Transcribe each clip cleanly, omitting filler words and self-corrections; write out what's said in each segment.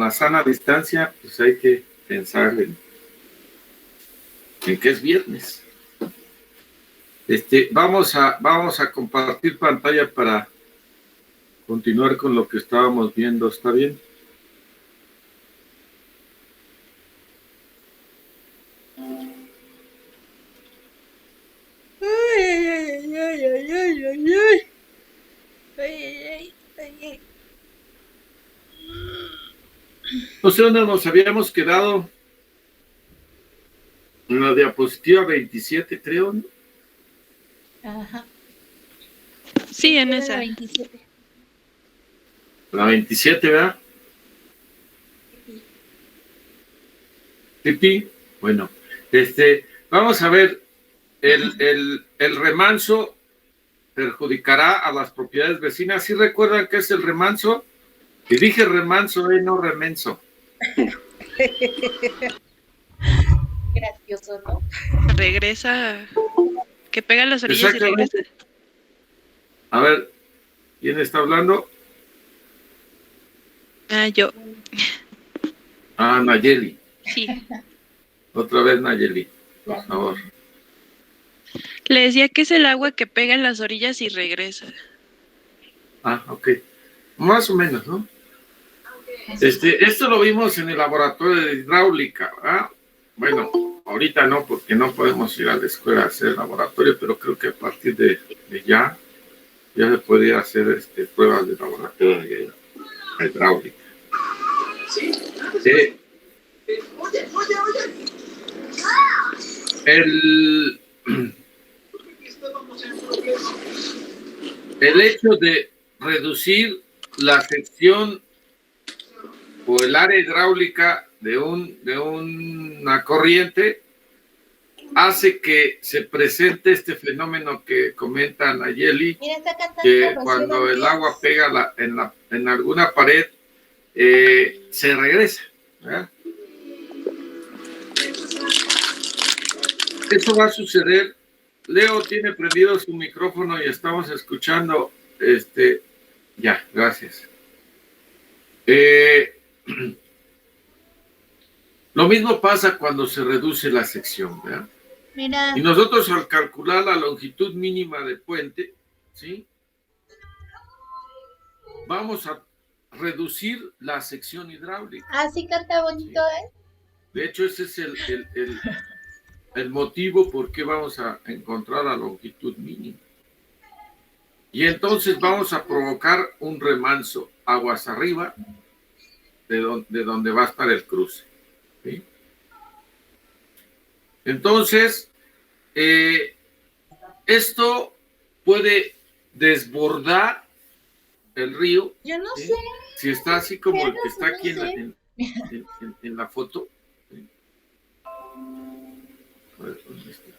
la sana distancia, pues hay que pensar en que es viernes. Vamos a compartir pantalla para continuar con lo que estábamos viendo. ¿Está bien? No sé dónde nos habíamos quedado. En la diapositiva 27, creo, ¿no? Ajá. Sí, en esa. La 27. La 27, ¿verdad? Pipi. Bueno, vamos a ver, el remanso perjudicará a las propiedades vecinas. ¿Sí recuerdan qué es el remanso? Y dije remanso, no remenso. Gracioso, ¿no? Regresa, que pega las orillas y regresa. A ver, ¿quién está hablando? Yo. Nayeli. Sí. Otra vez Nayeli, por favor. Le decía que es el agua que pega en las orillas y regresa. Ok. Más o menos, ¿no? Esto lo vimos en el laboratorio de hidráulica, ¿verdad? Bueno, ahorita no, porque no podemos ir a la escuela a hacer laboratorio, pero creo que a partir de ya se podía hacer pruebas de laboratorio de hidráulica. El hecho de reducir la sección o el área hidráulica de una corriente hace que se presente este fenómeno que comenta Nayeli, que cuando el agua pega en alguna pared, se regresa, ¿verdad? Eso va a suceder. Leo tiene prendido su micrófono y estamos escuchando. Ya, gracias. Lo mismo pasa cuando se reduce la sección, ¿verdad? Mira. Y nosotros al calcular la longitud mínima de puente, ¿sí? Vamos a reducir la sección hidráulica. Así canta bonito, ¿sí? De hecho, ese es el motivo por qué vamos a encontrar la longitud mínima. Y entonces vamos a provocar un remanso aguas arriba de donde va a estar el cruce, ¿sí? Entonces, esto puede desbordar el río. Yo no sé. Si está así como el que está aquí en la foto. ¿Sí? A ver, ¿dónde está?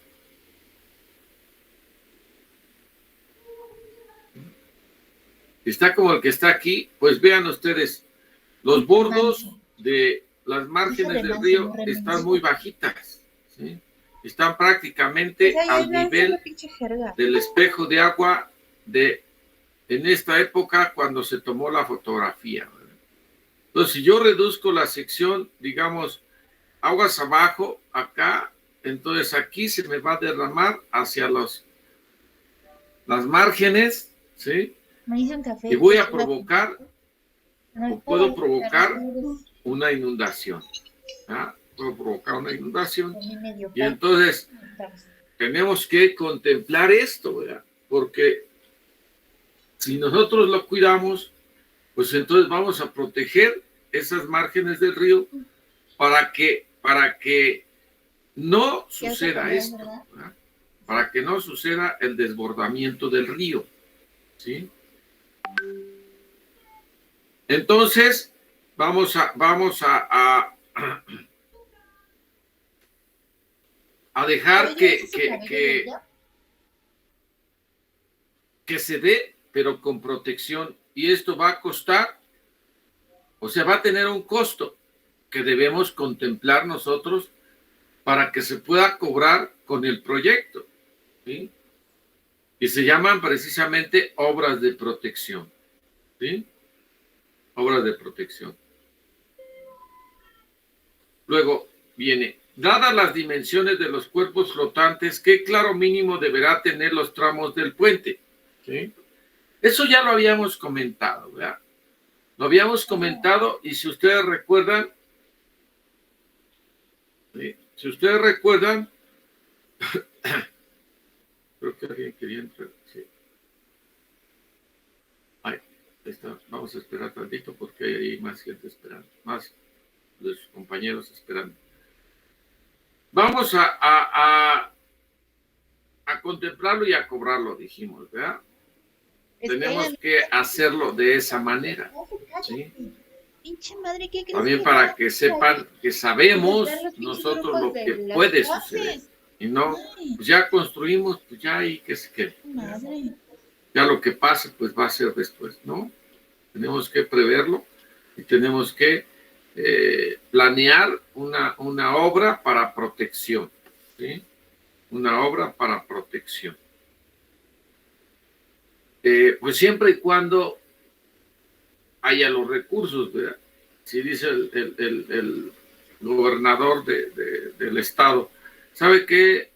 Está como el que está aquí, pues vean ustedes, los bordos de las márgenes del río están muy bajitas, ¿sí? Están prácticamente al nivel del espejo de agua en esta época cuando se tomó la fotografía, ¿verdad? Entonces, si yo reduzco la sección, digamos, aguas abajo, acá, entonces aquí se me va a derramar hacia las márgenes, ¿sí? Me hice un café. Y voy a provocar, o puedo provocar una inundación, ¿ah? Puedo provocar una inundación. Y entonces tenemos que contemplar esto, ¿verdad? Porque si nosotros lo cuidamos, pues entonces vamos a proteger esas márgenes del río para que no suceda esto, ¿verdad? Para que no suceda el desbordamiento del río, ¿sí? Entonces, vamos a dejar que se dé, pero con protección. Y esto va a costar, o sea, va a tener un costo que debemos contemplar nosotros para que se pueda cobrar con el proyecto, ¿sí? Y se llaman precisamente obras de protección, ¿sí? Obras de protección. Luego viene, dadas las dimensiones de los cuerpos flotantes, ¿qué claro mínimo deberá tener los tramos del puente? ¿Sí? Eso ya lo habíamos comentado, ¿verdad? Lo habíamos comentado y si ustedes recuerdan, ¿sí? Si ustedes recuerdan, creo que alguien quería entrar, sí. Ahí está. Vamos a esperar tantito porque hay más gente esperando, más de sus compañeros esperando. Vamos a contemplarlo y a cobrarlo, dijimos, ¿verdad? Tenemos que hacerlo de esa manera, ¿sí? Pinche madre, ¿qué crees? También para que sepan que sabemos nosotros lo que puede suceder. Y no, pues ya construimos, pues ya hay que se quede. Ya lo que pase, pues va a ser después, ¿no? Tenemos que preverlo y tenemos que planear una obra para protección, ¿sí? Una obra para protección. Pues siempre y cuando haya los recursos, ¿verdad? Si dice el gobernador del estado, ¿sabe qué?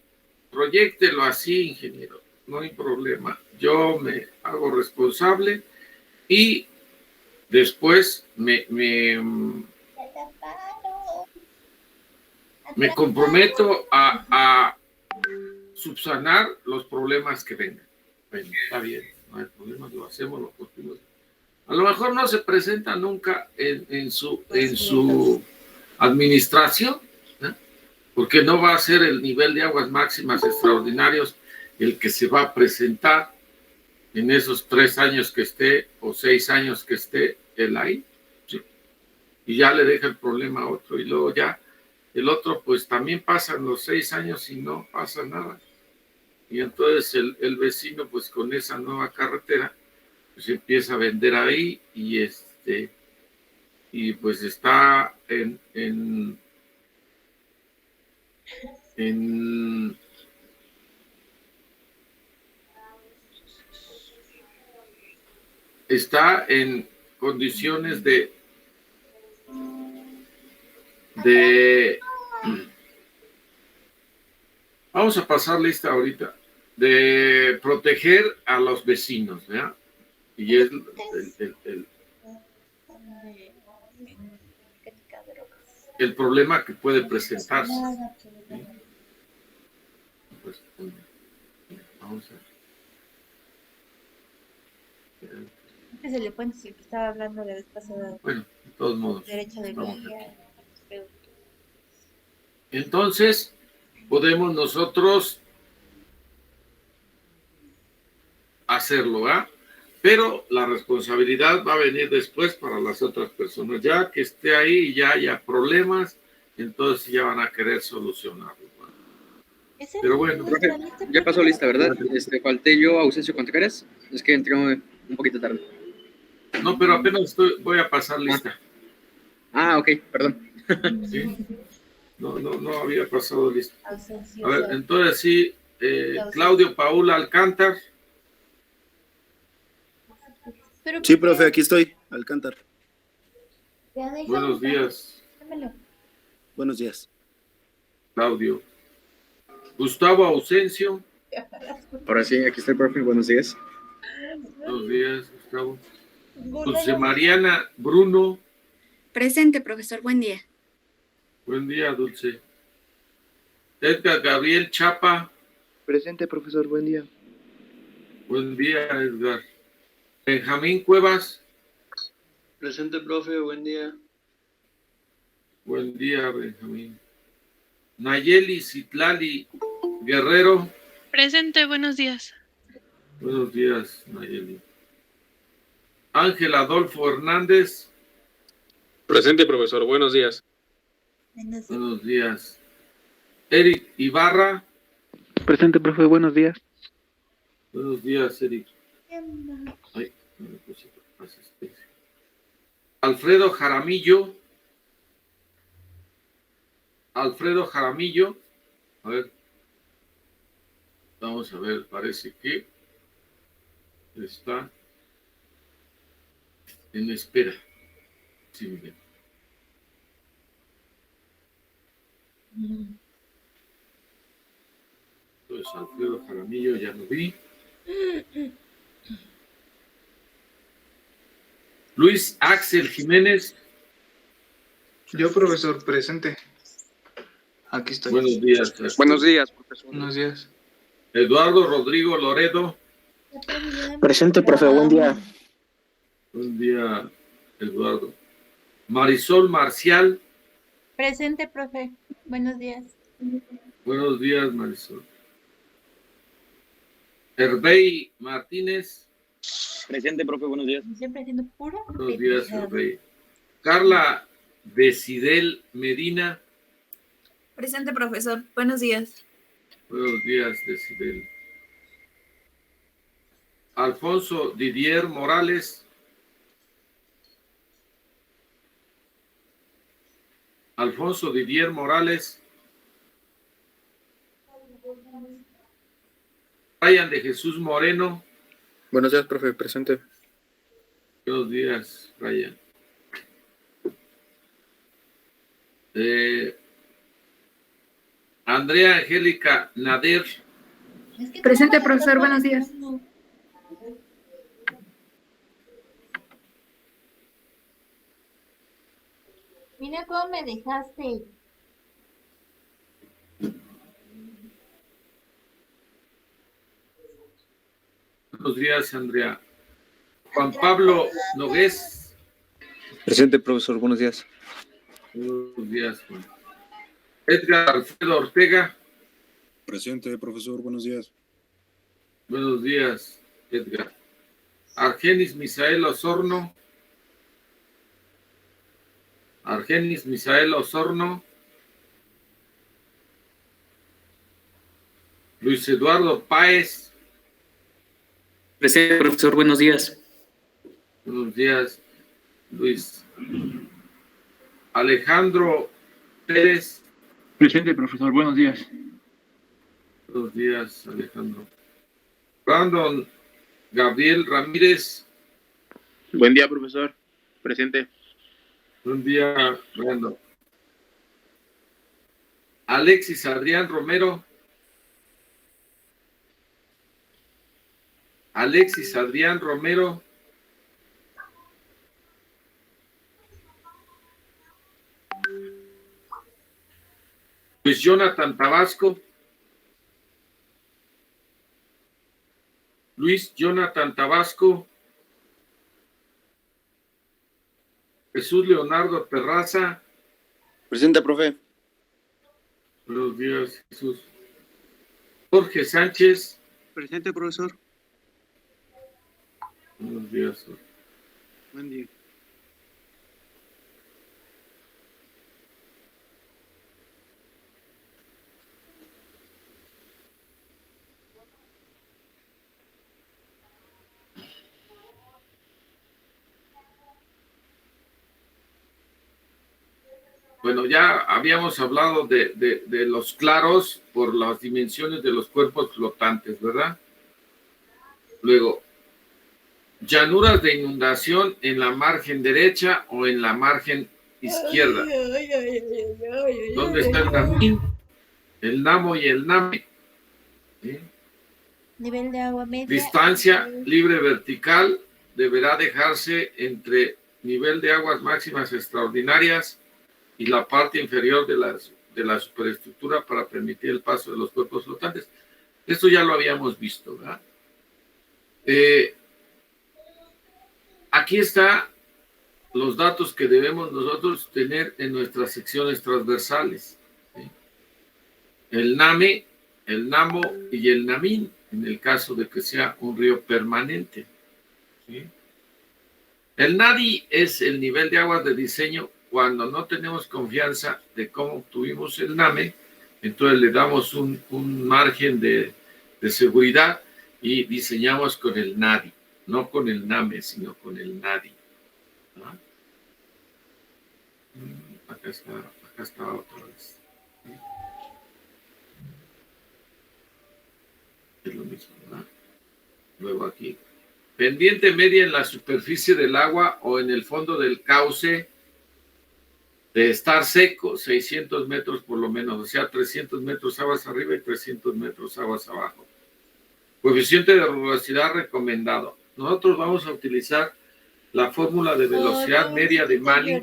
Proyéctelo así, ingeniero, no hay problema. Yo me hago responsable y después me comprometo a subsanar los problemas que vengan. Bueno, está bien, no hay problema, lo hacemos, lo construimos. A lo mejor no se presenta nunca en su administración, ¿no? Porque no va a ser el nivel de aguas máximas extraordinarios el que se va a presentar en esos 3 años que esté o 6 años que esté él ahí, ¿sí? Y ya le deja el problema a otro y luego ya el otro pues también pasan los 6 años y no pasa nada. Y entonces el vecino pues con esa nueva carretera pues empieza a vender ahí y pues está está en condiciones de vamos a pasar lista ahorita, de proteger a los vecinos, ¿verdad? Y es el problema que puede presentarse. ¿Sí? Pues, vamos a que se le puede decir que estaba hablando la vez pasada. Bueno, de todos modos. Derecho de entonces, podemos nosotros hacerlo, ¿ah? Pero la responsabilidad va a venir después para las otras personas. Ya que esté ahí y ya haya problemas, entonces ya van a querer solucionarlo. Pero bueno. Profe, ya pasó lista, ¿verdad? Falté yo, Ausencio Contreras. Es que entré un poquito tarde. No, pero apenas voy a pasar lista. Ah, ok, perdón. ¿Sí? No había pasado lista. A ver, entonces sí, Claudio Paula Alcántar. Sí, profe, aquí estoy, Alcántar. Buenos días. Buenos días. Claudio. Gustavo Ausencio. Ahora sí, aquí estoy, profe. Buenos días. Buenos días, Gustavo. Dulce Mariana Bruno. Presente, profesor. Buen día. Buen día, Dulce. Edgar Gabriel Chapa. Presente, profesor. Buen día. Buen día, Edgar. Benjamín Cuevas. Presente, profe. Buen día. Buen día, Benjamín. Nayeli Citlali Guerrero. Presente, buenos días. Buenos días, Nayeli. Ángel Adolfo Hernández. Presente, profesor. Buenos días. Buenos días. Eric Ibarra. Presente, profe. Buenos días. Buenos días, Eric. Ay, asistencia. Alfredo Jaramillo. Alfredo Jaramillo. A ver. Vamos a ver, parece que está en espera. Sí, bien. Entonces, Alfredo Jaramillo, ya lo vi. Luis Axel Jiménez. Yo, profesor, presente. Aquí estoy. Buenos días. Buenos días, profesor. Buenos días. Eduardo Rodrigo Loredo. Presente, profe, buen día. Buen día, Eduardo. Marisol Marcial. Presente, profe. Buenos días. Buenos días, Marisol. Hervey Martínez. Presente, profe, buenos días. Siempre haciendo pura. Buenos días, Hervey. Carla Decidel Medina. Presente, profesor. Buenos días. Buenos días, Decidel. Alfonso Didier Morales. Alfonso Didier Morales. Brian de Jesús Moreno. Buenos días, profe, presente. Buenos días, Brian. Andrea Angélica Nader. Presente, profesor. Buenos días. Mira cómo me dejaste. Buenos días, Andrea. Juan Pablo Nogués. Presente, profesor, buenos días. Buenos días, Juan. Edgar Alfredo Ortega. Presente, profesor, buenos días. Buenos días, Edgar. Argenis Misael Osorno. Argenis Misael Osorno. Luis Eduardo Páez. Presente, profesor, buenos días. Buenos días, Luis. Alejandro Pérez. Presente, profesor, buenos días. Buenos días, Alejandro. Brandon Gabriel Ramírez. Buen día, profesor. Presente. Buen día, Brandon. Alexis Adrián Romero. Alexis Adrián Romero. Luis Jonathan Tabasco. Luis Jonathan Tabasco. Jesús Leonardo Terraza. Presente, profe. Buenos días, Jesús. Jorge Sánchez. Presente, profesor. Buenos días, Jorge. Buen día. Bueno, ya habíamos hablado de los claros por las dimensiones de los cuerpos flotantes, ¿verdad? Luego, llanuras de inundación en la margen derecha o en la margen izquierda. ¿Dónde está el NAMIN, el NAMO y el NAME? ¿Sí? Nivel de agua media. Distancia libre vertical deberá dejarse entre nivel de aguas máximas extraordinarias y la parte inferior de la superestructura para permitir el paso de los cuerpos flotantes. Esto ya lo habíamos visto, ¿verdad? Aquí están los datos que debemos nosotros tener en nuestras secciones transversales, ¿sí? El NAME, el NAMO y el NAMIN, en el caso de que sea un río permanente, ¿sí? El NADI es el nivel de aguas de diseño cuando no tenemos confianza de cómo obtuvimos el NAME, entonces le damos un margen de seguridad y diseñamos con el NADI, no con el NAME, sino con el NADI. ¿Ah? Acá está otra vez. Es lo mismo, ¿verdad? Luego aquí. Pendiente media en la superficie del agua o en el fondo del cauce de estar seco, 600 metros por lo menos, o sea, 300 metros aguas arriba y 300 metros aguas abajo. Coeficiente de rugosidad recomendado. Nosotros vamos a utilizar la fórmula de velocidad media de Manning.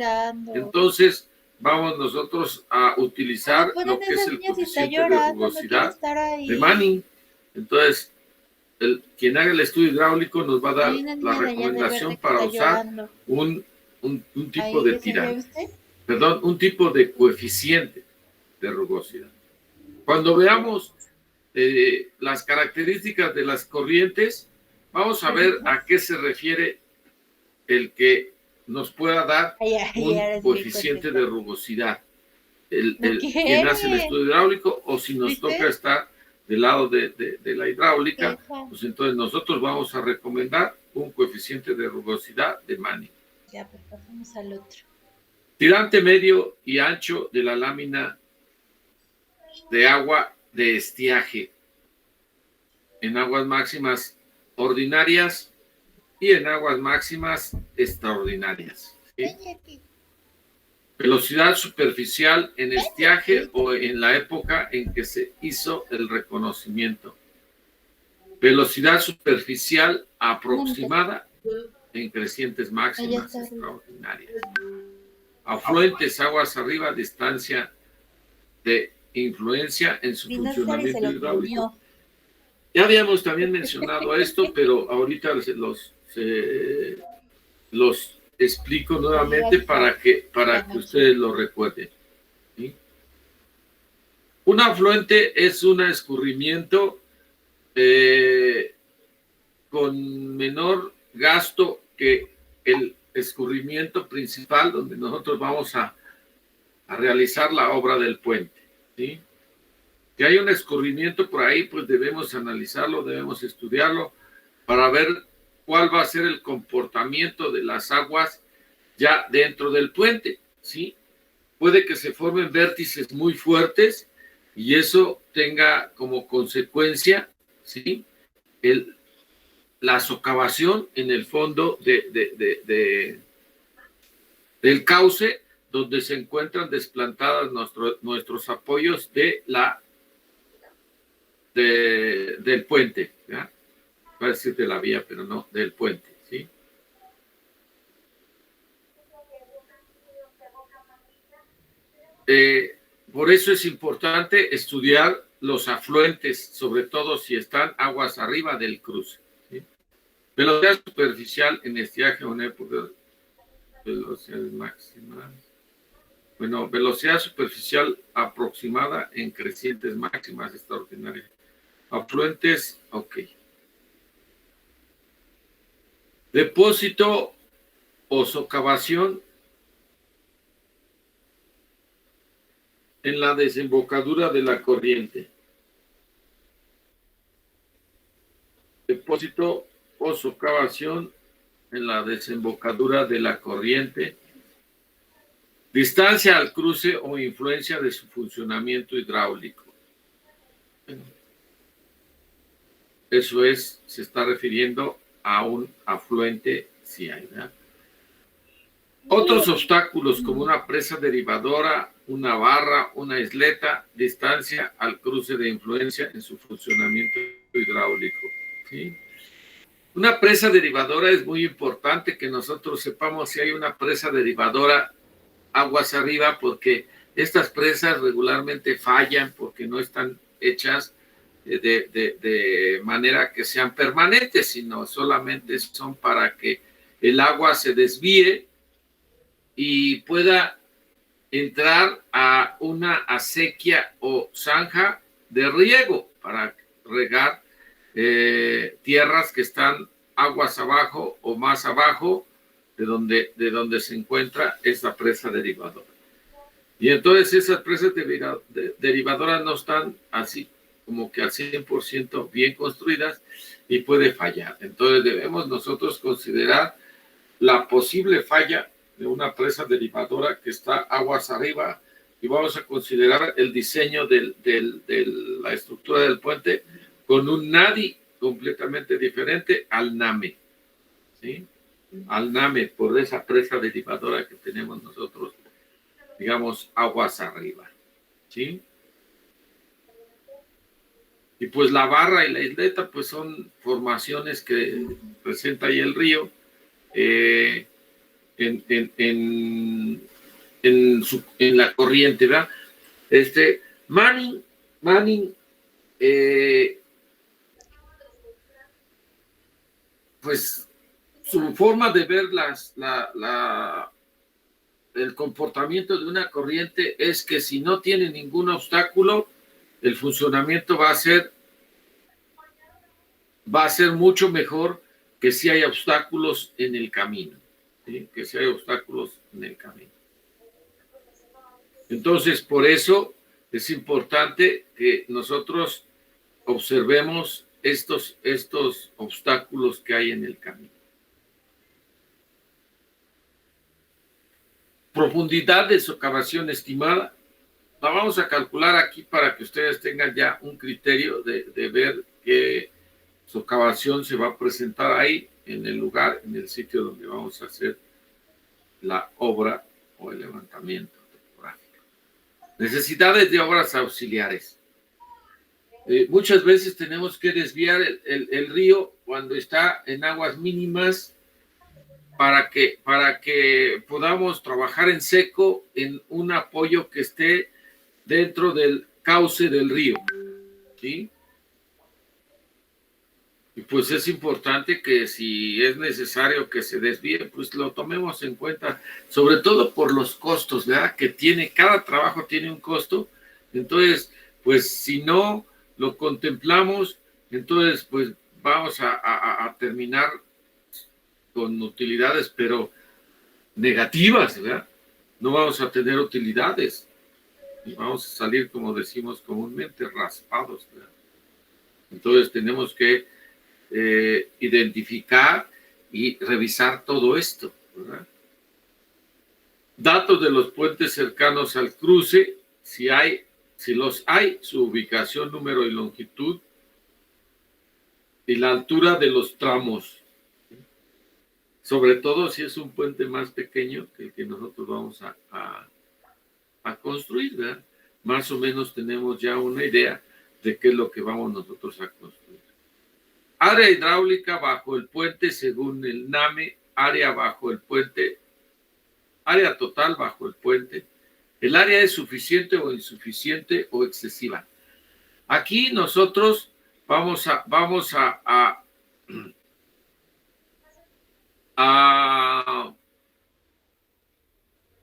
Entonces, vamos nosotros a utilizar lo que es el coeficiente de rugosidad de Manning. Entonces, quien haga el estudio hidráulico nos va a dar la recomendación para usar un tipo de tirante. Perdón, un tipo de coeficiente de rugosidad. Cuando veamos las características de las corrientes, vamos a ver a qué se refiere el que nos pueda dar un coeficiente de rugosidad. Quien hace el estudio hidráulico, o si nos toca estar del lado de la hidráulica, pues entonces nosotros vamos a recomendar un coeficiente de rugosidad de Manning. Ya, pues pasamos al otro. Tirante medio y ancho de la lámina de agua de estiaje en aguas máximas ordinarias y en aguas máximas extraordinarias. ¿Sí? Velocidad superficial en estiaje o en la época en que se hizo el reconocimiento. Velocidad superficial aproximada en crecientes máximas extraordinarias. Afluentes aguas arriba, distancia de influencia en su funcionamiento hidráulico. Ya habíamos también mencionado esto, pero ahorita los explico nuevamente para que ustedes lo recuerden. ¿Sí? Un afluente es un escurrimiento con menor gasto que el escurrimiento principal donde nosotros vamos a realizar la obra del puente. ¿Sí? Que hay un escurrimiento por ahí, pues debemos analizarlo, debemos estudiarlo para ver cuál va a ser el comportamiento de las aguas ya dentro del puente, ¿sí? Puede que se formen vértices muy fuertes y eso tenga como consecuencia, ¿sí? La socavación en el fondo del cauce donde se encuentran desplantadas nuestros apoyos del puente, ¿ya? Va a decir de la vía, pero no, del puente, ¿sí? Por eso es importante estudiar los afluentes, sobre todo si están aguas arriba del cruce, ¿sí? Velocidad superficial en estiaje o en época de velocidades máximas. Bueno, velocidad superficial aproximada en crecientes máximas extraordinarias. Afluentes, ok. Depósito o socavación en la desembocadura de la corriente. Depósito o socavación en la desembocadura de la corriente. Distancia al cruce o influencia de su funcionamiento hidráulico. Eso se está refiriendo a un afluente, si hay, ¿verdad? Otros obstáculos como una presa derivadora, una barra, una isleta, distancia al cruce de influencia en su funcionamiento hidráulico, ¿sí? Una presa derivadora es muy importante que nosotros sepamos si hay una presa derivadora aguas arriba, porque estas presas regularmente fallan porque no están hechas de manera que sean permanentes, sino solamente son para que el agua se desvíe y pueda entrar a una acequia o zanja de riego para regar tierras que están aguas abajo o más abajo de donde se encuentra esa presa derivadora. Y entonces esas presas derivadoras no están así como que al 100% bien construidas y puede fallar. Entonces debemos nosotros considerar la posible falla de una presa derivadora que está aguas arriba y vamos a considerar el diseño de la estructura del puente con un NADI completamente diferente al NAME, ¿sí? Al NAME por esa presa derivadora que tenemos nosotros digamos, aguas arriba, ¿sí? Y pues la barra y la isleta, pues son formaciones que presenta ahí el río en la corriente, ¿verdad? Manning, pues su forma de ver el comportamiento de una corriente es que si no tiene ningún obstáculo, el funcionamiento va a ser mucho mejor que si hay obstáculos en el camino, ¿sí? Que si hay obstáculos en el camino. Entonces, por eso es importante que nosotros observemos estos obstáculos que hay en el camino. Profundidad de socavación estimada. La vamos a calcular aquí para que ustedes tengan ya un criterio de ver qué socavación se va a presentar ahí en el lugar, en el sitio donde vamos a hacer la obra o el levantamiento topográfico. Necesidades de obras auxiliares. Muchas veces tenemos que desviar el río cuando está en aguas mínimas para que podamos trabajar en seco en un apoyo que esté dentro del cauce del río, ¿sí? Y pues es importante que si es necesario que se desvíe, pues lo tomemos en cuenta, sobre todo por los costos, ¿verdad? Que cada trabajo tiene un costo. Entonces, pues si no lo contemplamos, entonces pues vamos a terminar con utilidades, pero negativas, ¿verdad? No vamos a tener utilidades. Y vamos a salir, como decimos comúnmente, raspados, ¿verdad? Entonces tenemos que identificar y revisar todo esto, ¿verdad? Datos de los puentes cercanos al cruce, si los hay, su ubicación, número y longitud, y la altura de los tramos, sobre todo si es un puente más pequeño que el que nosotros vamos a construir, ¿verdad? Más o menos tenemos ya una idea de qué es lo que vamos nosotros a construir. Área hidráulica bajo el puente según el NAME, área bajo el puente, área total bajo el puente. El área es suficiente o insuficiente o excesiva. Aquí nosotros vamos a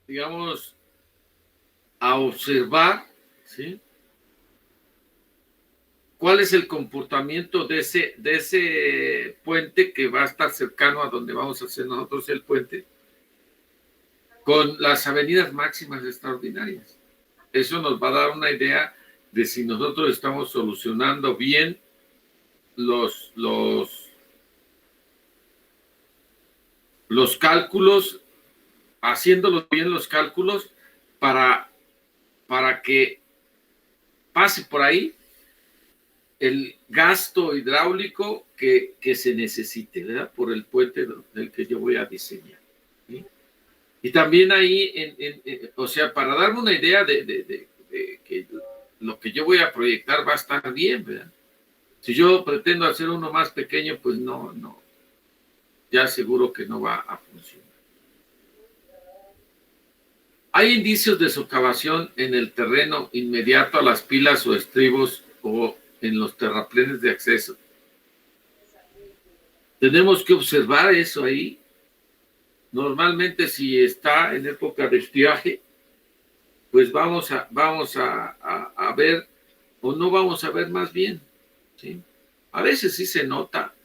digamos, a observar, ¿sí? ¿Cuál es el comportamiento de ese puente que va a estar cercano a donde vamos a hacer nosotros el puente con las avenidas máximas extraordinarias? Eso nos va a dar una idea de si nosotros estamos solucionando bien los cálculos, haciéndolos bien los cálculos para que pase por ahí el gasto hidráulico que se necesite, ¿verdad? Por el puente del que yo voy a diseñar, ¿sí? Y también ahí, o sea, para darme una idea de que lo que yo voy a proyectar va a estar bien, ¿verdad? Si yo pretendo hacer uno más pequeño, pues no, ya seguro que no va a funcionar. Hay indicios de socavación en el terreno inmediato a las pilas o estribos o en los terraplenes de acceso. Tenemos que observar eso ahí. Normalmente si está en época de estiaje, pues vamos a ver, o no vamos a ver más bien, ¿sí? A veces sí se nota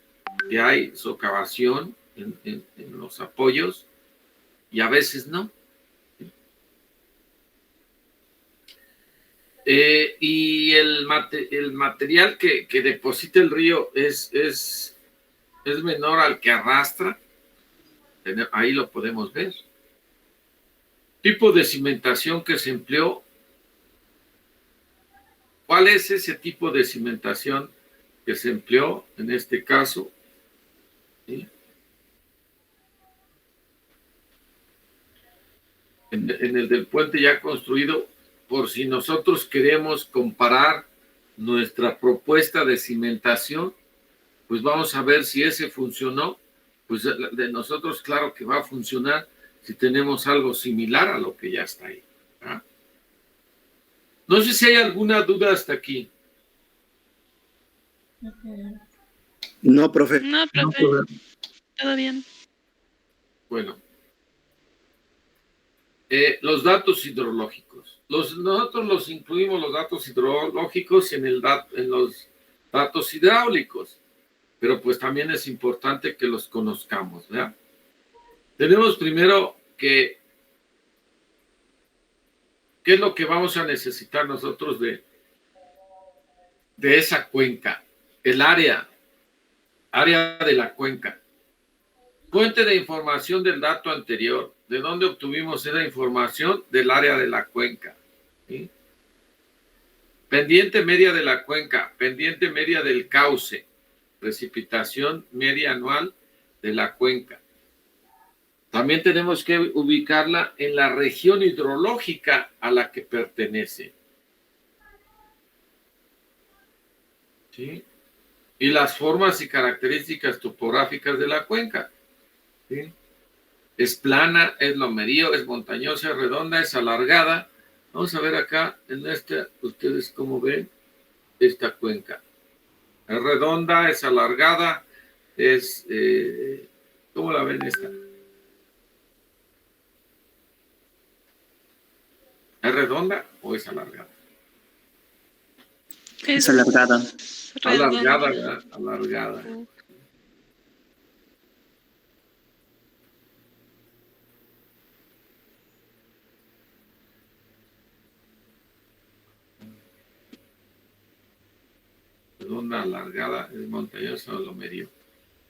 que hay socavación en los apoyos y a veces no. Y el material que deposita el río es menor al que arrastra. Ahí lo podemos ver. Tipo de cimentación que se empleó. ¿Cuál es ese tipo de cimentación que se empleó en este caso? ¿Sí? en el del puente ya construido, por si nosotros queremos comparar nuestra propuesta de cimentación, pues vamos a ver si ese funcionó. Pues de nosotros, claro que va a funcionar si tenemos algo similar a lo que ya está ahí. ¿Ah? No sé si hay alguna duda hasta aquí. No, profe. No, profe, todo bien. Bueno, los datos hidrológicos. Nosotros los incluimos los datos hidrológicos en los datos hidráulicos, pero pues también es importante que los conozcamos, ¿verdad? Tenemos primero que ¿qué es lo que vamos a necesitar nosotros de esa cuenca? El área de la cuenca. Fuente de información del dato anterior. ¿De dónde obtuvimos esa información? Del área de la cuenca. ¿Sí? Pendiente media de la cuenca, pendiente media del cauce, precipitación media anual de la cuenca. También tenemos que ubicarla en la región hidrológica a la que pertenece. ¿Sí? Y las formas y características topográficas de la cuenca. ¿Sí? Es plana, es lomerío, es montañosa, es redonda, es alargada. Vamos a ver acá en esta, ustedes cómo ven esta cuenca. Es redonda, es alargada, es... ¿cómo la ven esta? ¿Es redonda o es alargada? Es alargada. Alargada, ¿verdad? Alargada. Redonda, alargada, es montañosa o lomerío.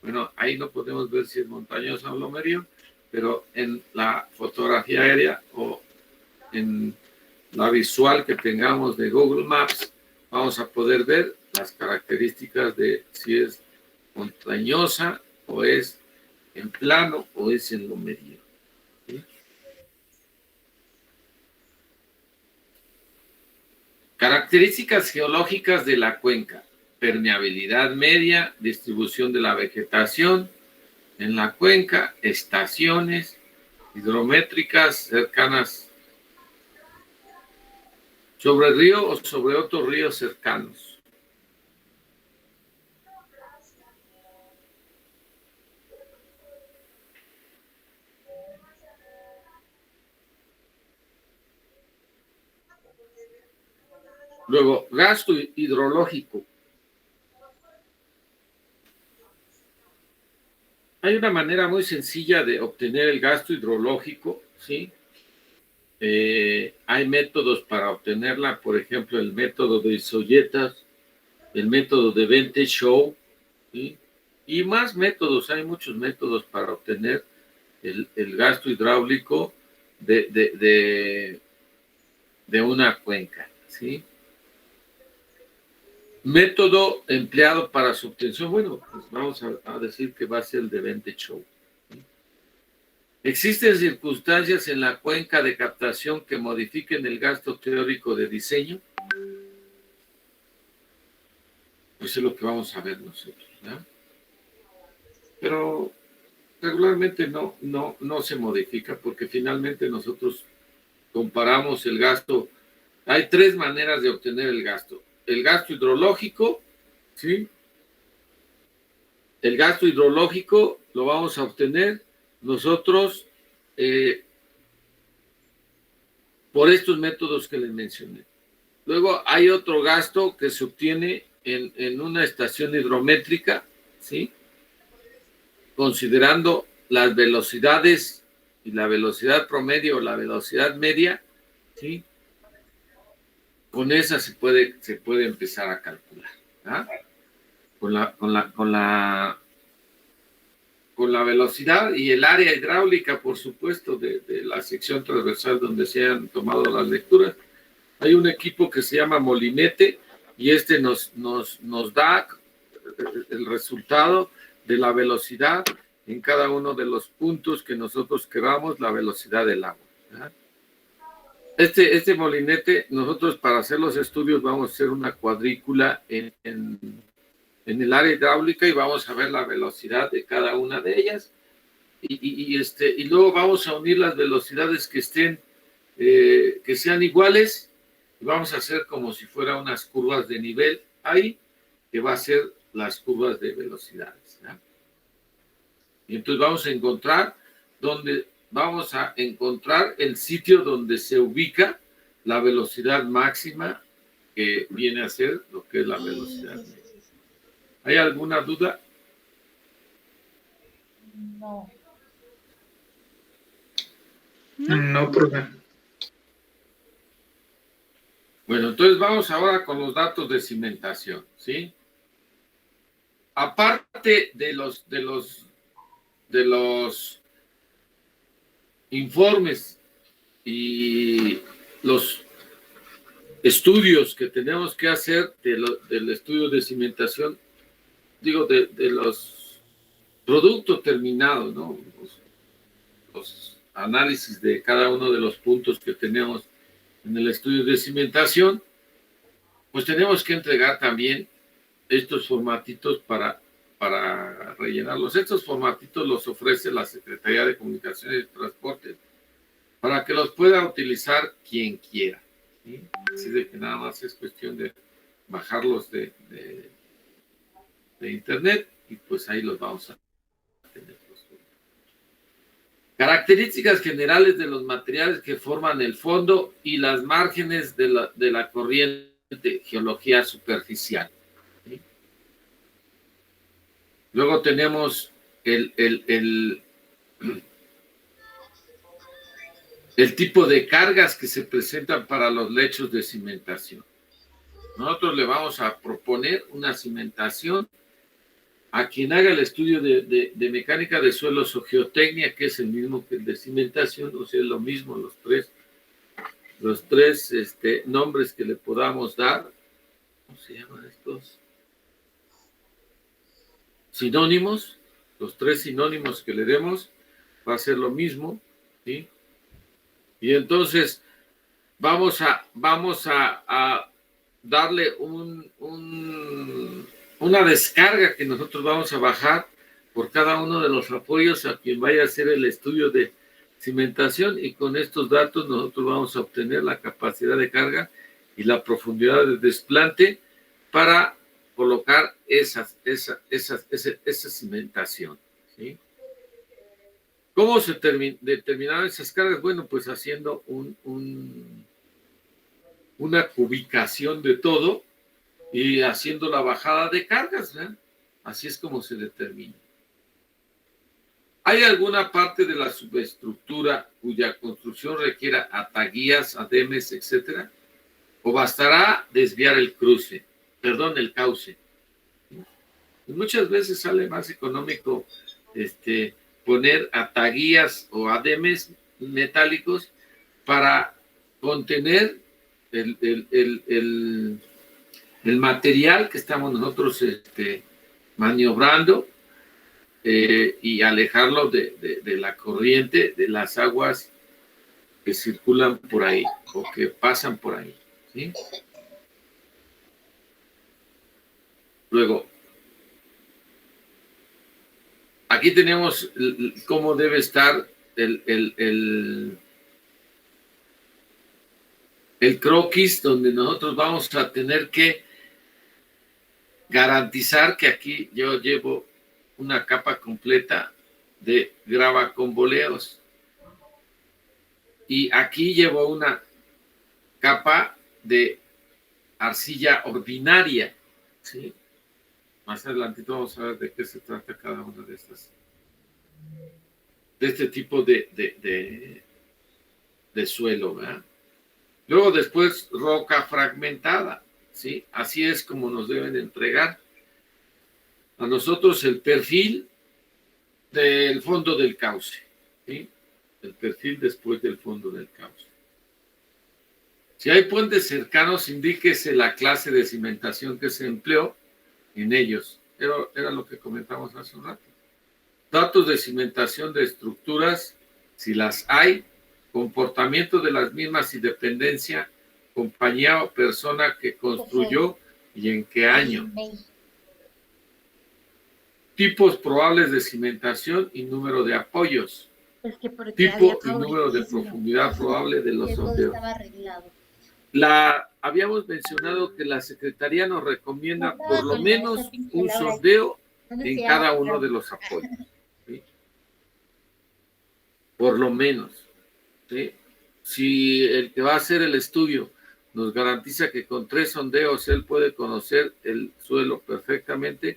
Bueno, ahí no podemos ver si es montañosa o lomerío, pero en la fotografía aérea o en la visual que tengamos de Google Maps, vamos a poder ver las características de si es montañosa o es en plano o es en lomerío. ¿Sí? Características geológicas de la cuenca. Permeabilidad media, distribución de la vegetación en la cuenca, estaciones hidrométricas cercanas sobre el río o sobre otros ríos cercanos. Luego, gasto hidrológico. Hay una manera muy sencilla de obtener el gasto hidrológico, ¿sí? Hay métodos para obtenerla, por ejemplo, el método de Isoyetas, el método de Vente-Show, ¿sí? Y más métodos, hay muchos métodos para obtener el gasto hidráulico de una cuenca, ¿sí? Método empleado para su obtención, bueno, pues vamos a decir que va a ser el de Vente-Show. ¿Existen circunstancias en la cuenca de captación que modifiquen el gasto teórico de diseño? Pues es lo que vamos a ver nosotros, ¿no? Pero regularmente no se modifica porque finalmente nosotros comparamos el gasto. Hay tres maneras de obtener el gasto. El gasto hidrológico, ¿sí? El gasto hidrológico lo vamos a obtener nosotros por estos métodos que les mencioné. Luego hay otro gasto que se obtiene en una estación hidrométrica, ¿sí? Considerando las velocidades y la velocidad promedio o la velocidad media, ¿sí? Con esa se puede empezar a calcular, ¿ah? Con la velocidad y el área hidráulica, por supuesto, de la sección transversal donde se han tomado las lecturas. Hay un equipo que se llama Molinete y nos da el resultado de la velocidad en cada uno de los puntos que nosotros queramos, la velocidad del agua, ¿verdad? Este molinete, nosotros para hacer los estudios vamos a hacer una cuadrícula en el área hidráulica y vamos a ver la velocidad de cada una de ellas y luego vamos a unir las velocidades que estén, que sean iguales y vamos a hacer como si fueran unas curvas de nivel ahí, que va a ser las curvas de velocidades, ¿no? Y entonces vamos a encontrar el sitio donde se ubica la velocidad máxima que viene a ser lo que es la velocidad media. ¿Hay alguna duda? No. No, profe. Bueno, entonces vamos ahora con los datos de cimentación, ¿sí? Aparte de los informes y los estudios que tenemos que hacer del estudio de cimentación, digo, de los productos terminados, ¿no? Los análisis de cada uno de los puntos que tenemos en el estudio de cimentación, pues tenemos que entregar también estos formatitos para rellenarlos. Estos formatitos los ofrece la Secretaría de Comunicaciones y Transportes para que los pueda utilizar quien quiera, ¿sí? Así de que nada más es cuestión de bajarlos de internet y pues ahí los vamos a tener. Características generales de los materiales que forman el fondo y las márgenes de la corriente, geología superficial, ¿sí? Luego tenemos el tipo de cargas que se presentan para los lechos de cimentación. Nosotros le vamos a proponer una cimentación a quien haga el estudio de mecánica de suelos o geotecnia, que es el mismo que el de cimentación, o sea, es lo mismo, los tres nombres que le podamos dar. ¿Cómo se llaman estos? Sinónimos. Los tres sinónimos que le demos va a ser lo mismo, ¿sí? Y entonces vamos a darle una descarga que nosotros vamos a bajar por cada uno de los apoyos a quien vaya a hacer el estudio de cimentación, y con estos datos nosotros vamos a obtener la capacidad de carga y la profundidad de desplante para colocar esa cimentación, ¿sí? ¿Cómo se determinaron esas cargas? Bueno, pues haciendo una cubicación de todo y haciendo la bajada de cargas, ¿eh? Así es como se determina. ¿Hay alguna parte de la subestructura cuya construcción requiera ataguías, ademes, etcétera? ¿O bastará desviar el cauce? Y muchas veces sale más económico poner ataguías o ademes metálicos para contener el material que estamos nosotros maniobrando y alejarlo de la corriente, de las aguas que circulan por ahí o que pasan por ahí, ¿sí? Luego, aquí tenemos cómo debe estar el croquis, donde nosotros vamos a tener que garantizar que aquí yo llevo una capa completa de grava con boleos y aquí llevo una capa de arcilla ordinaria, ¿sí? Más adelantito vamos a ver de qué se trata cada una de estas, de este tipo de suelo, ¿verdad? Luego después roca fragmentada, ¿sí? Así es como nos deben entregar a nosotros el perfil del fondo del cauce, ¿sí? El perfil después del fondo del cauce. Si hay puentes cercanos, indíquese la clase de cimentación que se empleó en ellos. Era lo que comentamos hace un rato. Datos de cimentación de estructuras, si las hay, comportamiento de las mismas y dependencia, compañía o persona que construyó y en qué año. Tipos probables de cimentación y número de apoyos. Tipo y número de profundidad probable de los sondeos. Habíamos mencionado que la Secretaría nos recomienda por lo menos un sondeo en cada uno de los apoyos. ¿Sí? Por lo menos. ¿Sí? Si el que va a hacer el estudio nos garantiza que con 3 sondeos él puede conocer el suelo perfectamente,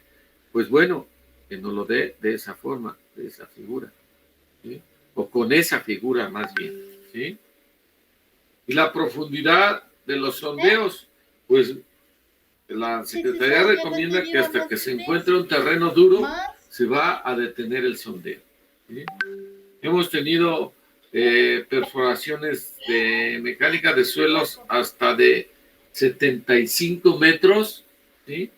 pues bueno, que nos lo dé de esa forma, de esa figura. ¿Sí? O con esa figura más bien. ¿Sí? Y la profundidad de los sondeos, pues la Secretaría recomienda que hasta que se encuentre un terreno duro, se va a detener el sondeo. ¿Sí? Hemos tenido perforaciones de mecánica de suelos hasta de 75 metros, ¿sí?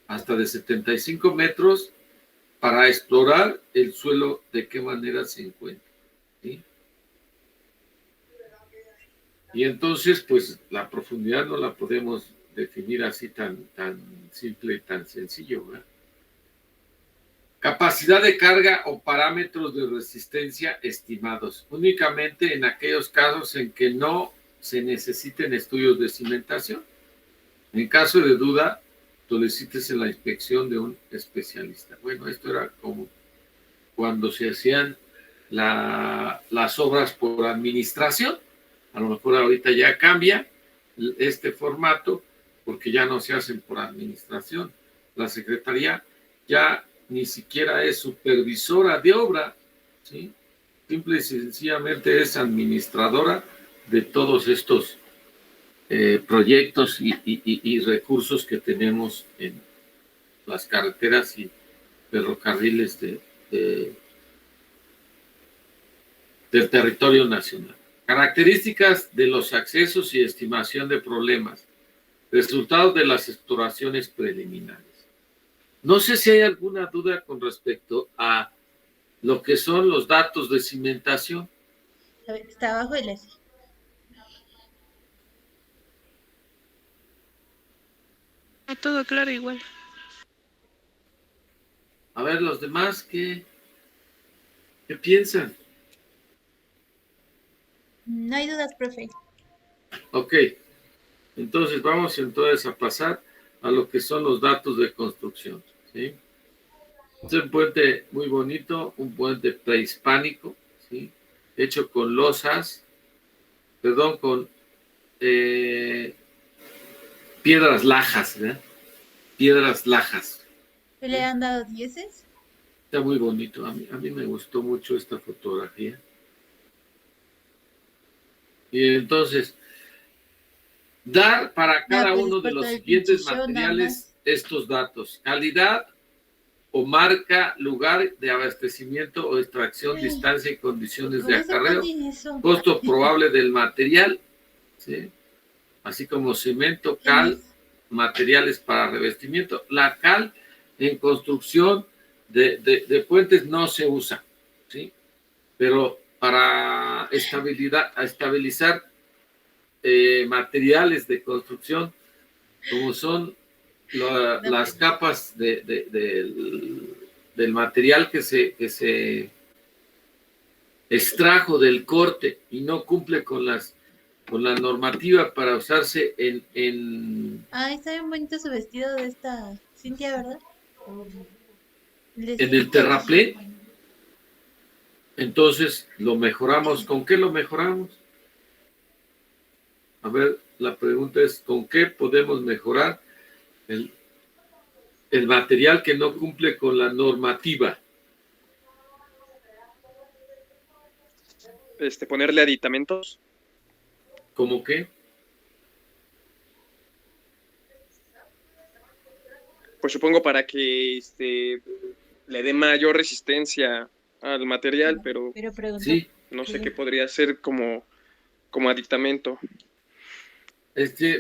Hasta de 75 metros para explorar el suelo de qué manera se encuentra. ¿Sí? Y entonces, pues, la profundidad no la podemos definir así tan simple y tan sencillo, ¿verdad? Capacidad de carga o parámetros de resistencia estimados, únicamente en aquellos casos en que no se necesiten estudios de cimentación. En caso de duda, solicítese la inspección de un especialista. Bueno, esto era como cuando se hacían las obras por administración. A lo mejor ahorita ya cambia este formato porque ya no se hacen por administración. La Secretaría ya ni siquiera es supervisora de obra, ¿sí? Simple y sencillamente es administradora de todos estos proyectos y recursos que tenemos en las carreteras y ferrocarriles del territorio nacional. Características de los accesos y estimación de problemas. Resultados de las exploraciones preliminares. No sé si hay alguna duda con respecto a lo que son los datos de cimentación. Está abajo de la... Todo claro igual. A ver, los demás, ¿qué piensan? No hay dudas, profe. Ok, entonces vamos entonces a pasar a lo que son los datos de construcción, ¿sí? Es un puente muy bonito, un puente prehispánico, ¿sí? Hecho con losas, perdón, con piedras lajas, ¿verdad? Piedras lajas. ¿Le han dado 10? Está muy bonito, a mí me gustó mucho esta fotografía. Y entonces, dar para cada uno de los siguientes materiales estos datos: calidad o marca, lugar de abastecimiento o extracción, distancia y condiciones de acarreo, costo probable del material, ¿sí? Así como cemento, cal, materiales para revestimiento. La cal en construcción de puentes no se usa, ¿sí? Pero para estabilizar materiales de construcción, como son las capas del material que se extrajo del corte y no cumple con la normativa para usarse en... Ay, está bien bonito su vestido de esta Cintia, ¿verdad? En el terraplén. Entonces lo mejoramos. ¿Con qué lo mejoramos? A ver, la pregunta es: ¿con qué podemos mejorar el material que no cumple con la normativa? Ponerle aditamentos. ¿Cómo qué? Pues supongo para que le dé mayor resistencia al material, pero sí, no sé qué podría ser como aditamento.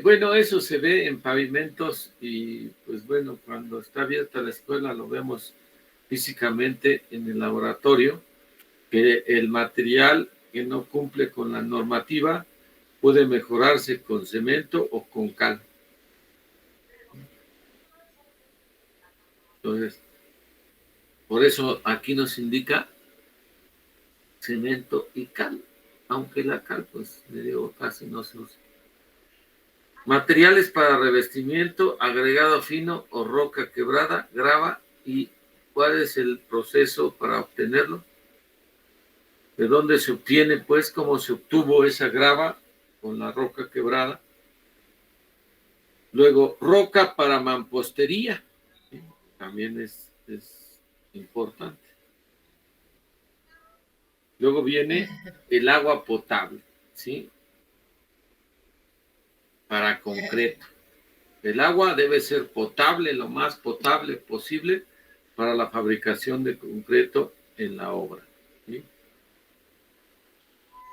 Bueno, eso se ve en pavimentos y pues bueno, cuando está abierta la escuela lo vemos físicamente en el laboratorio, que el material que no cumple con la normativa puede mejorarse con cemento o con cal. Entonces, por eso aquí nos indica cemento y cal, aunque la cal, pues, le digo, casi no se usa. Materiales para revestimiento, agregado fino o roca quebrada, grava. ¿Y cuál es el proceso para obtenerlo? ¿De dónde se obtiene, pues, cómo se obtuvo esa grava con la roca quebrada? Luego, roca para mampostería, ¿sí? También es importante. Luego viene el agua potable, ¿sí? Para concreto. El agua debe ser potable, lo más potable posible, para la fabricación de concreto en la obra, ¿sí?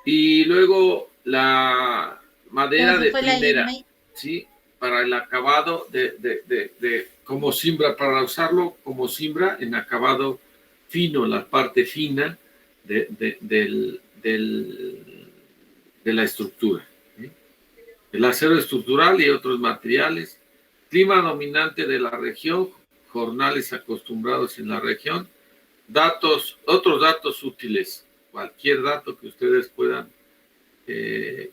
Y luego la madera de primera, ¿sí? Para el acabado de como cimbra, para usarlo como cimbra en acabado fino, la parte fina de la estructura, ¿sí? El acero estructural y otros materiales. Clima dominante de la región, jornales acostumbrados en la región. Otros datos útiles, cualquier dato que ustedes puedan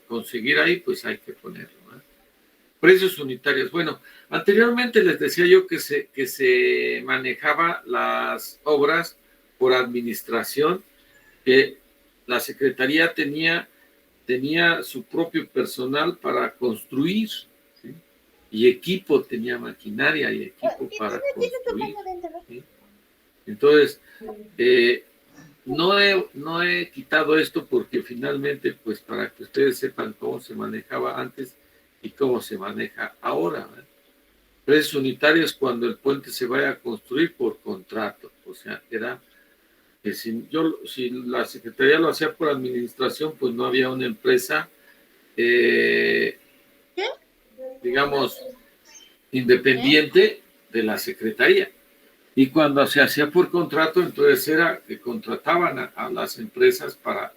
conseguir ahí, pues hay que ponerlo, ¿no? Precios unitarios. Bueno, anteriormente les decía yo que se manejaba las obras por administración, que la Secretaría tenía su propio personal para construir, ¿sí? Y equipo, tenía maquinaria y equipo para construir, ¿sí? Entonces, no he quitado esto porque finalmente, pues para que ustedes sepan cómo se manejaba antes y cómo se maneja ahora, ¿verdad? Precios unitarios cuando el puente se vaya a construir por contrato. O sea, era que si la Secretaría lo hacía por administración, pues no había una empresa, digamos, independiente de la Secretaría. Y cuando se hacía por contrato, entonces era que contrataban a las empresas para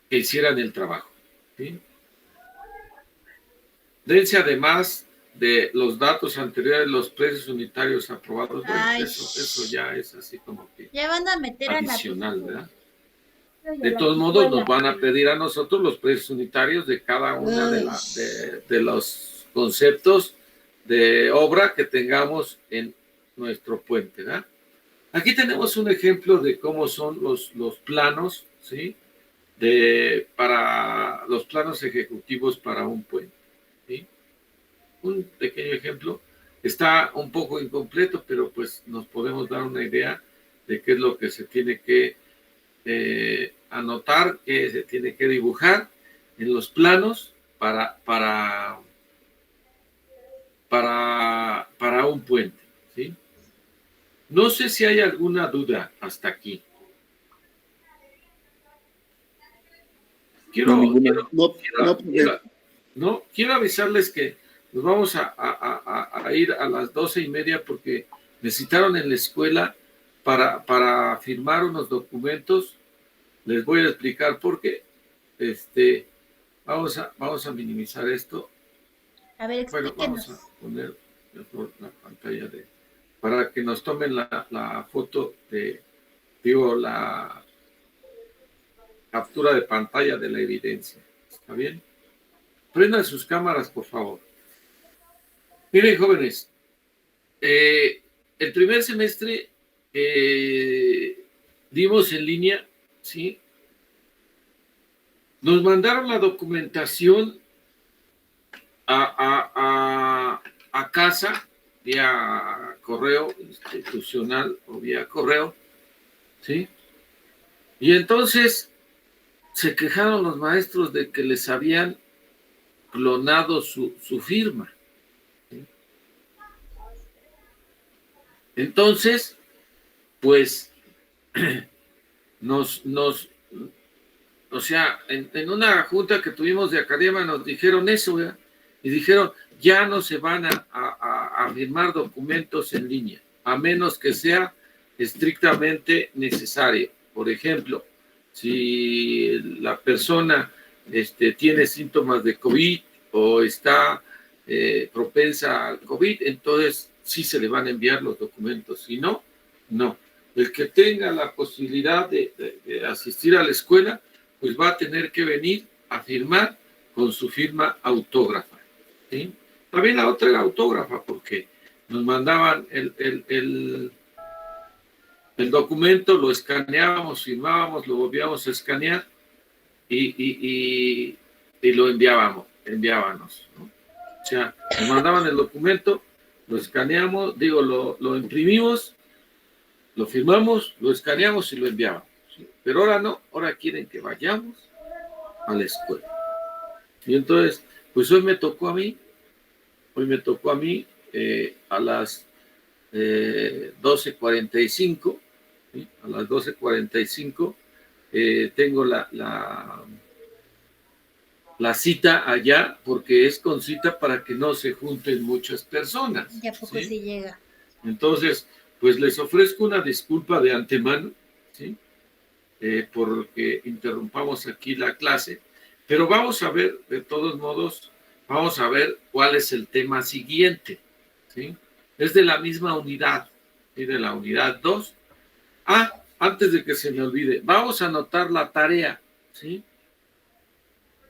que hicieran el trabajo, ¿sí? Dense además de los datos anteriores, los precios unitarios aprobados. Bueno, eso ya es así como que ya van a meter adicional, ¿verdad? De todos modos, nos van a pedir a nosotros los precios unitarios de cada una de los conceptos de obra que tengamos en nuestro puente, ¿verdad? Aquí tenemos un ejemplo de cómo son los planos, ¿sí? Para los planos ejecutivos para un puente, ¿sí? Un pequeño ejemplo. Está un poco incompleto, pero pues nos podemos dar una idea de qué es lo que se tiene que anotar, que se tiene que dibujar en los planos para un puente, ¿sí? No sé si hay alguna duda hasta aquí. Quiero avisarles que nos vamos a ir a las 12:30 porque me citaron en la escuela para firmar unos documentos. Les voy a explicar por qué. Vamos a minimizar esto. A ver, explíquenos. Bueno, vamos a poner mejor la pantalla para que nos tomen la foto la captura de pantalla de la evidencia. ¿Está bien? Prendan sus cámaras, por favor. Miren, jóvenes, el primer semestre dimos en línea, ¿sí? Nos mandaron la documentación a casa vía correo institucional o vía correo, ¿sí? Y entonces se quejaron los maestros de que les habían clonado su firma, ¿sí? Entonces, pues, o sea, en una junta que tuvimos de academia nos dijeron eso, ¿verdad? Y dijeron, ya no se van a firmar documentos en línea. a menos que sea estrictamente necesario. Por ejemplo, si la persona tiene síntomas de COVID o está propensa al COVID, entonces sí se le van a enviar los documentos. Si no, no. El que tenga la posibilidad de asistir a la escuela, pues va a tener que venir a firmar con su firma autógrafa, ¿sí? También la otra era autógrafa, porque nos mandaban el documento, lo escaneábamos, firmábamos, lo volvíamos a escanear y lo enviábamos, ¿no? O sea, nos mandaban el documento, lo escaneamos, lo imprimimos, lo firmamos, lo escaneamos y lo enviábamos, ¿sí? Pero ahora no, ahora quieren que vayamos a la escuela. Y entonces, pues hoy me tocó a mí a las 12:45, ¿sí? A las 12:45 tengo la cita allá, porque es con cita para que no se junten muchas personas. Ya poco ¿sí? se llega. Entonces, pues les ofrezco una disculpa de antemano, ¿sí? Porque interrumpamos aquí la clase, pero vamos a ver, de todos modos, vamos a ver cuál es el tema siguiente, ¿sí? Es de la misma unidad, ¿sí? De la unidad 2. Antes de que se me olvide, vamos a anotar la tarea, ¿sí?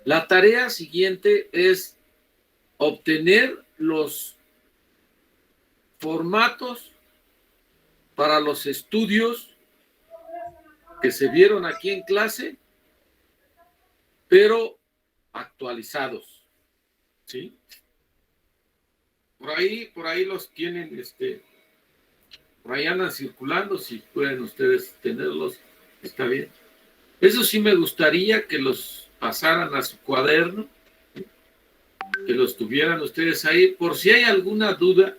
La tarea siguiente es obtener los formatos para los estudios que se vieron aquí en clase, pero actualizados, ¿sí? Por ahí los tienen, por ahí andan circulando, si pueden ustedes tenerlos, está bien. Eso sí me gustaría que los pasaran a su cuaderno, ¿sí? Que los tuvieran ustedes ahí, por si hay alguna duda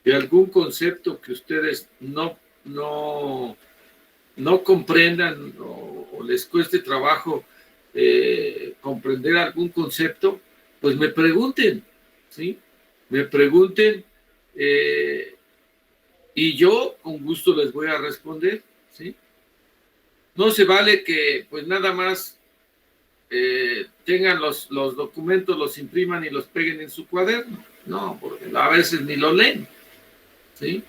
de algún concepto que ustedes no comprendan o les cueste trabajo comprender algún concepto, pues me pregunten, ¿sí? Me pregunten y yo con gusto les voy a responder, ¿sí? No se vale que pues nada más tengan los documentos, los impriman y los peguen en su cuaderno. No, porque a veces ni lo leen, ¿sí?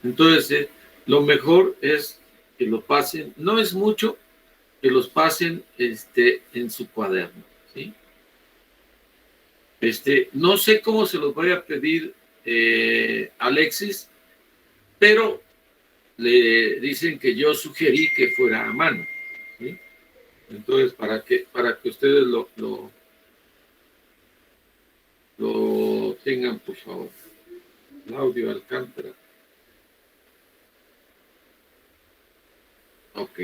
Entonces, lo mejor es que lo pasen, no es mucho, que los pasen en su cuaderno, ¿sí? No sé cómo se los voy a pedir Alexis, pero le dicen que yo sugerí que fuera a mano, ¿sí? Entonces, para que ustedes lo tengan, por favor. Claudio Alcántara. Ok,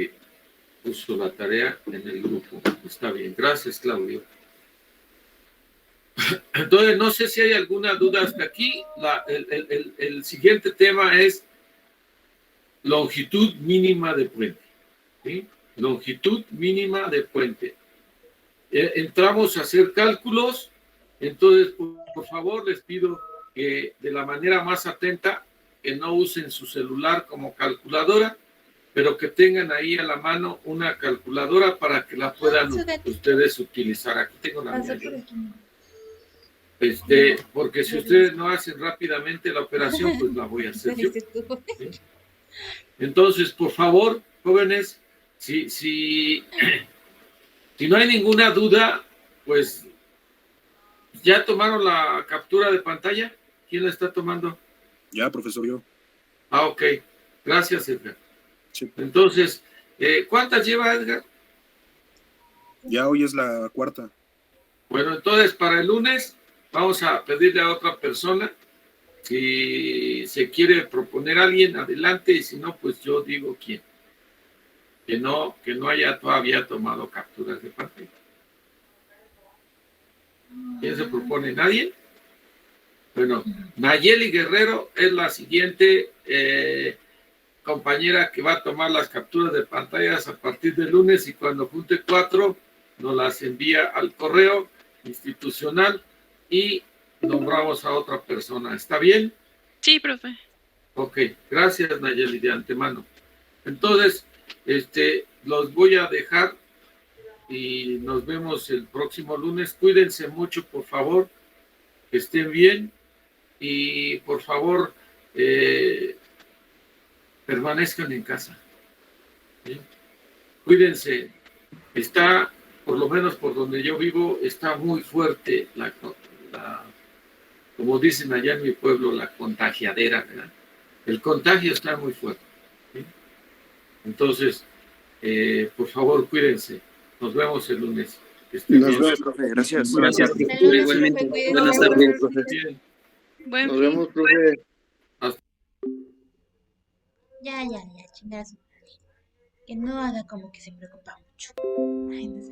puso la tarea en el grupo. Está bien, gracias, Claudio. Entonces, no sé si hay alguna duda hasta aquí. El siguiente tema es longitud mínima de puente, ¿sí? Longitud mínima de puente. Entramos a hacer cálculos, entonces, por favor, les pido que de la manera más atenta, que no usen su celular como calculadora, pero que tengan ahí a la mano una calculadora para que la puedan ustedes utilizar. Aquí tengo la mía. Porque si ustedes no hacen rápidamente la operación, pues la voy a hacer yo, ¿sí? Entonces, por favor, jóvenes, si no hay ninguna duda, pues ¿ya tomaron la captura de pantalla? ¿Quién la está tomando? Ya, profesor, yo. Ok, gracias, Edgar. Sí. Entonces, ¿cuántas lleva Edgar? Ya hoy es la 4ª. Bueno, entonces para el lunes vamos a pedirle a otra persona, si se quiere proponer a alguien, adelante, y si no, pues yo digo quién. Que no haya todavía tomado capturas de pantalla. ¿Quién se propone? ¿Nadie? Bueno, Nayeli Guerrero es la siguiente compañera que va a tomar las capturas de pantallas a partir del lunes, y cuando junte 4 nos las envía al correo institucional y nombramos a otra persona. ¿Está bien? Sí, profe. Ok, gracias Nayeli de antemano. Entonces, los voy a dejar y nos vemos el próximo lunes. Cuídense mucho, por favor, que estén bien y por favor permanezcan en casa. ¿Sí? Cuídense. Está, por lo menos por donde yo vivo, está muy fuerte como dicen allá en mi pueblo, la contagiadera, ¿verdad? El contagio está muy fuerte. ¿Sí? Entonces, por favor, cuídense. Nos vemos el lunes. Nos vemos, profe. Gracias. Gracias. Saludos, Igualmente. profe, cuídese. Buenas tardes. Bien. Buen Nos fin. vemos, profe. Ya, chingazo. Que no haga como que se preocupa mucho. Ay, no sé.